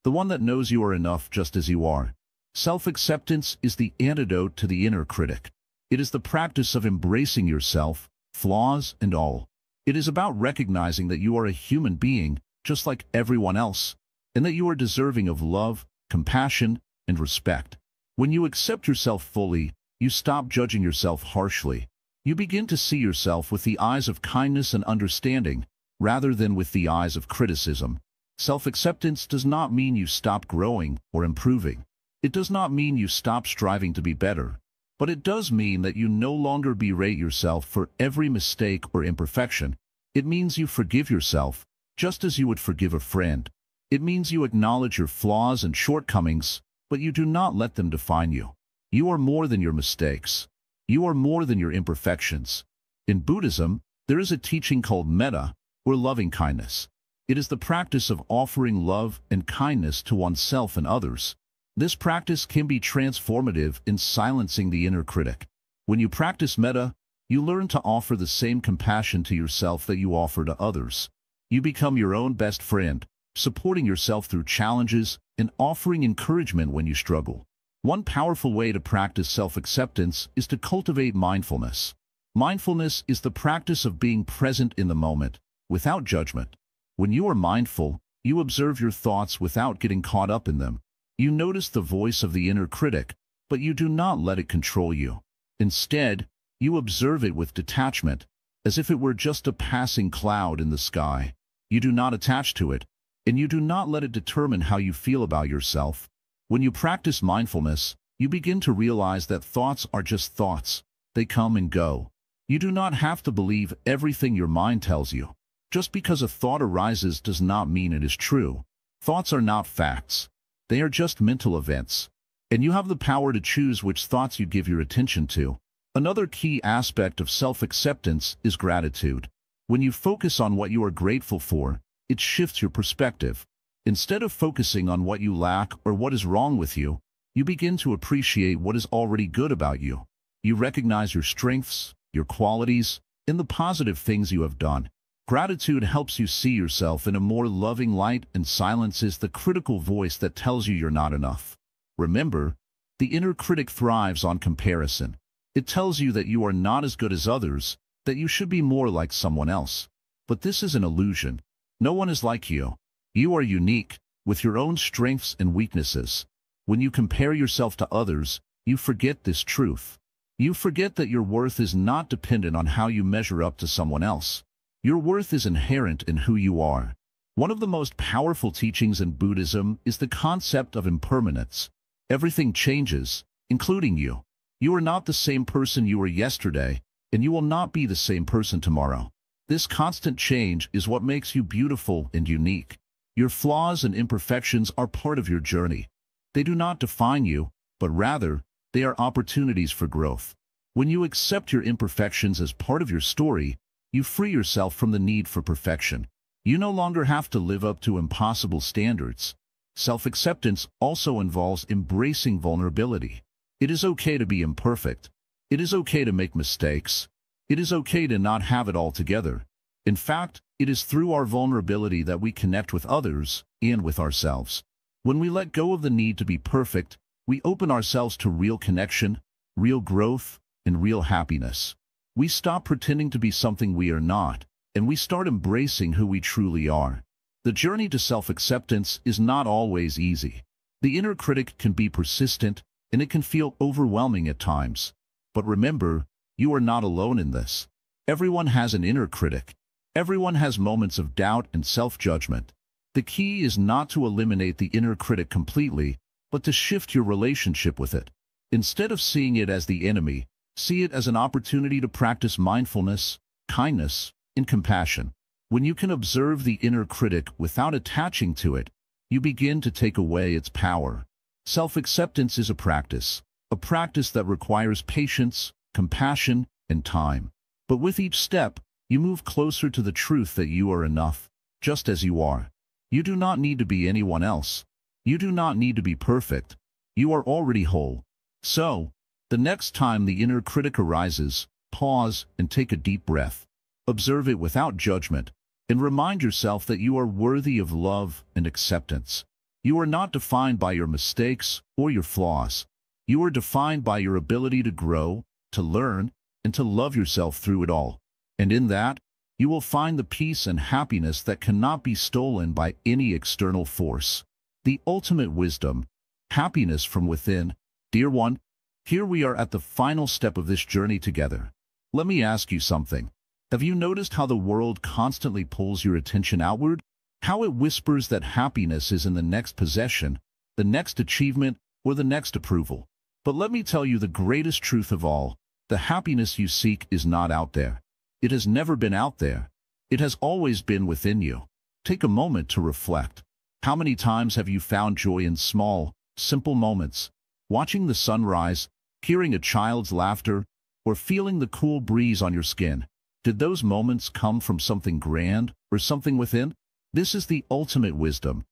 the one that knows you are enough just as you are. Self-acceptance is the antidote to the inner critic. It is the practice of embracing yourself, flaws and all. It is about recognizing that you are a human being, just like everyone else, and that you are deserving of love, compassion, and respect. When you accept yourself fully, you stop judging yourself harshly. You begin to see yourself with the eyes of kindness and understanding, rather than with the eyes of criticism. Self-acceptance does not mean you stop growing or improving. It does not mean you stop striving to be better. But it does mean that you no longer berate yourself for every mistake or imperfection. It means you forgive yourself, just as you would forgive a friend. It means you acknowledge your flaws and shortcomings, but you do not let them define you. You are more than your mistakes. You are more than your imperfections. In Buddhism, there is a teaching called metta, or loving kindness. It is the practice of offering love and kindness to oneself and others. This practice can be transformative in silencing the inner critic. When you practice metta, you learn to offer the same compassion to yourself that you offer to others. You become your own best friend, supporting yourself through challenges and offering encouragement when you struggle. One powerful way to practice self-acceptance is to cultivate mindfulness. Mindfulness is the practice of being present in the moment, without judgment. When you are mindful, you observe your thoughts without getting caught up in them. You notice the voice of the inner critic, but you do not let it control you. Instead, you observe it with detachment, as if it were just a passing cloud in the sky. You do not attach to it, and you do not let it determine how you feel about yourself. When you practice mindfulness, you begin to realize that thoughts are just thoughts. They come and go. You do not have to believe everything your mind tells you. Just because a thought arises does not mean it is true. Thoughts are not facts. They are just mental events. And you have the power to choose which thoughts you give your attention to. Another key aspect of self-acceptance is gratitude. When you focus on what you are grateful for, it shifts your perspective. Instead of focusing on what you lack or what is wrong with you, you begin to appreciate what is already good about you. You recognize your strengths, your qualities, and the positive things you have done. Gratitude helps you see yourself in a more loving light and silences the critical voice that tells you you're not enough. Remember, the inner critic thrives on comparison. It tells you that you are not as good as others, that you should be more like someone else. But this is an illusion. No one is like you. You are unique, with your own strengths and weaknesses. When you compare yourself to others, you forget this truth. You forget that your worth is not dependent on how you measure up to someone else. Your worth is inherent in who you are. One of the most powerful teachings in Buddhism is the concept of impermanence. Everything changes, including you. You are not the same person you were yesterday, and you will not be the same person tomorrow. This constant change is what makes you beautiful and unique. Your flaws and imperfections are part of your journey. They do not define you, but rather, they are opportunities for growth. When you accept your imperfections as part of your story, you free yourself from the need for perfection. You no longer have to live up to impossible standards. Self-acceptance also involves embracing vulnerability. It is okay to be imperfect. It is okay to make mistakes. It is okay to not have it all together. In fact, it is through our vulnerability that we connect with others and with ourselves. When we let go of the need to be perfect, we open ourselves to real connection, real growth, and real happiness. We stop pretending to be something we are not, and we start embracing who we truly are. The journey to self-acceptance is not always easy. The inner critic can be persistent, and it can feel overwhelming at times. But remember, you are not alone in this. Everyone has an inner critic. Everyone has moments of doubt and self-judgment. The key is not to eliminate the inner critic completely, but to shift your relationship with it. Instead of seeing it as the enemy, see it as an opportunity to practice mindfulness, kindness, and compassion. When you can observe the inner critic without attaching to it, you begin to take away its power. Self-acceptance is a practice that requires patience, compassion, and time. But with each step, you move closer to the truth that you are enough, just as you are. You do not need to be anyone else. You do not need to be perfect. You are already whole. So, the next time the inner critic arises, pause and take a deep breath. Observe it without judgment, and remind yourself that you are worthy of love and acceptance. You are not defined by your mistakes or your flaws. You are defined by your ability to grow, to learn, and to love yourself through it all. And in that, you will find the peace and happiness that cannot be stolen by any external force. The ultimate wisdom, happiness from within. Dear one, here we are at the final step of this journey together. Let me ask you something. Have you noticed how the world constantly pulls your attention outward? How it whispers that happiness is in the next possession, the next achievement, or the next approval? But let me tell you the greatest truth of all. The happiness you seek is not out there. It has never been out there. It has always been within you. Take a moment to reflect. How many times have you found joy in small, simple moments? Watching the sunrise, hearing a child's laughter, or feeling the cool breeze on your skin. Did those moments come from something grand or something within? This is the ultimate wisdom.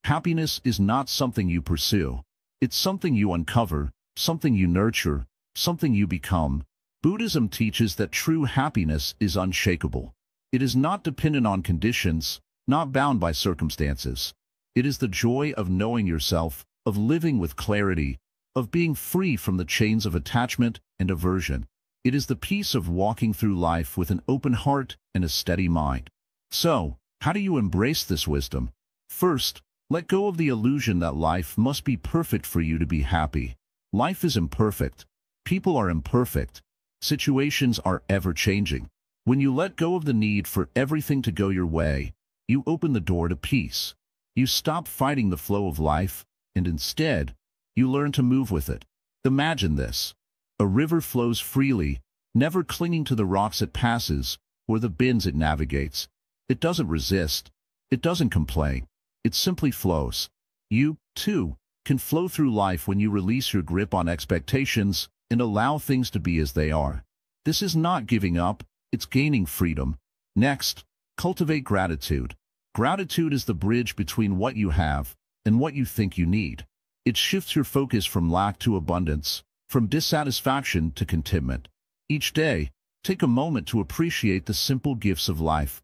Happiness is not something you pursue. It's something you uncover, something you nurture, something you become. Buddhism teaches that true happiness is unshakable. It is not dependent on conditions, not bound by circumstances. It is the joy of knowing yourself, of living with clarity, of being free from the chains of attachment and aversion. It is the peace of walking through life with an open heart and a steady mind. So, how do you embrace this wisdom? First, let go of the illusion that life must be perfect for you to be happy. Life is imperfect. People are imperfect. Situations are ever-changing. When you let go of the need for everything to go your way, you open the door to peace. You stop fighting the flow of life, and instead, you learn to move with it. Imagine this. A river flows freely, never clinging to the rocks it passes or the bends it navigates. It doesn't resist. It doesn't complain. It simply flows. You, too, can flow through life when you release your grip on expectations and allow things to be as they are. This is not giving up, it's gaining freedom. Next, cultivate gratitude. Gratitude is the bridge between what you have and what you think you need. It shifts your focus from lack to abundance, from dissatisfaction to contentment. Each day, take a moment to appreciate the simple gifts of life.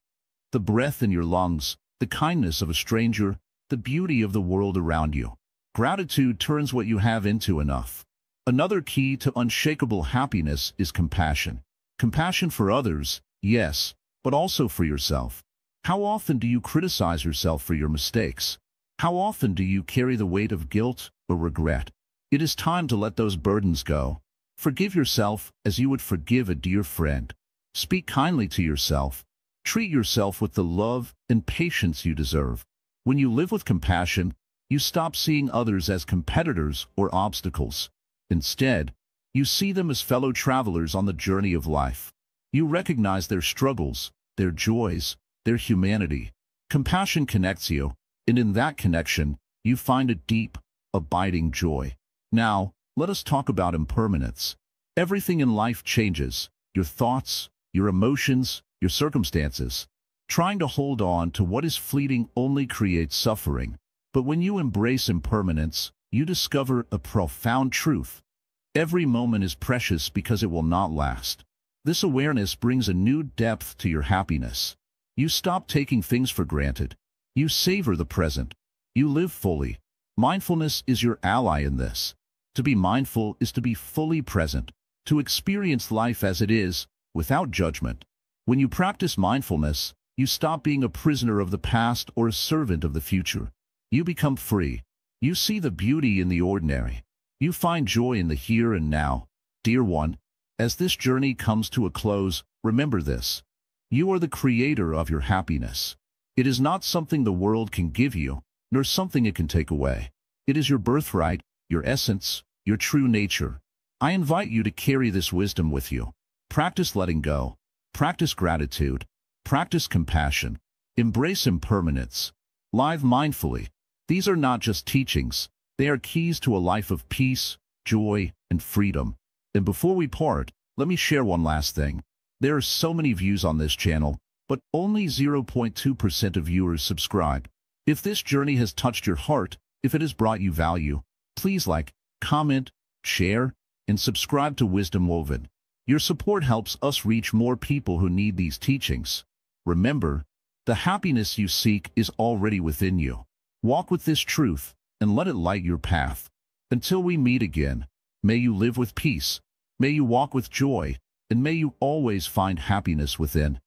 The breath in your lungs, the kindness of a stranger, the beauty of the world around you. Gratitude turns what you have into enough. Another key to unshakable happiness is compassion. Compassion for others, yes, but also for yourself. How often do you criticize yourself for your mistakes? How often do you carry the weight of guilt or regret? It is time to let those burdens go. Forgive yourself as you would forgive a dear friend. Speak kindly to yourself. Treat yourself with the love and patience you deserve. When you live with compassion, you stop seeing others as competitors or obstacles. Instead, you see them as fellow travelers on the journey of life. You recognize their struggles, their joys, their humanity. Compassion connects you, and in that connection, you find a deep, abiding joy. Now, let us talk about impermanence. Everything in life changes. Your thoughts, your emotions, your circumstances. Trying to hold on to what is fleeting only creates suffering. But when you embrace impermanence, you discover a profound truth. Every moment is precious because it will not last. This awareness brings a new depth to your happiness. You stop taking things for granted. You savor the present. You live fully. Mindfulness is your ally in this. To be mindful is to be fully present, to experience life as it is, without judgment. When you practice mindfulness, you stop being a prisoner of the past or a servant of the future. You become free. You see the beauty in the ordinary. You find joy in the here and now. Dear one, as this journey comes to a close, remember this. You are the creator of your happiness. It is not something the world can give you, nor something it can take away. It is your birthright, your essence, your true nature. I invite you to carry this wisdom with you. Practice letting go. Practice gratitude. Practice compassion. Embrace impermanence. Live mindfully. These are not just teachings. They are keys to a life of peace, joy, and freedom. And before we part, let me share one last thing. There are so many views on this channel, but only 0.2% of viewers subscribe. If this journey has touched your heart, if it has brought you value, please like, comment, share, and subscribe to Wisdom Woven. Your support helps us reach more people who need these teachings. Remember, the happiness you seek is already within you. Walk with this truth, and let it light your path. Until we meet again, may you live with peace, may you walk with joy, and may you always find happiness within.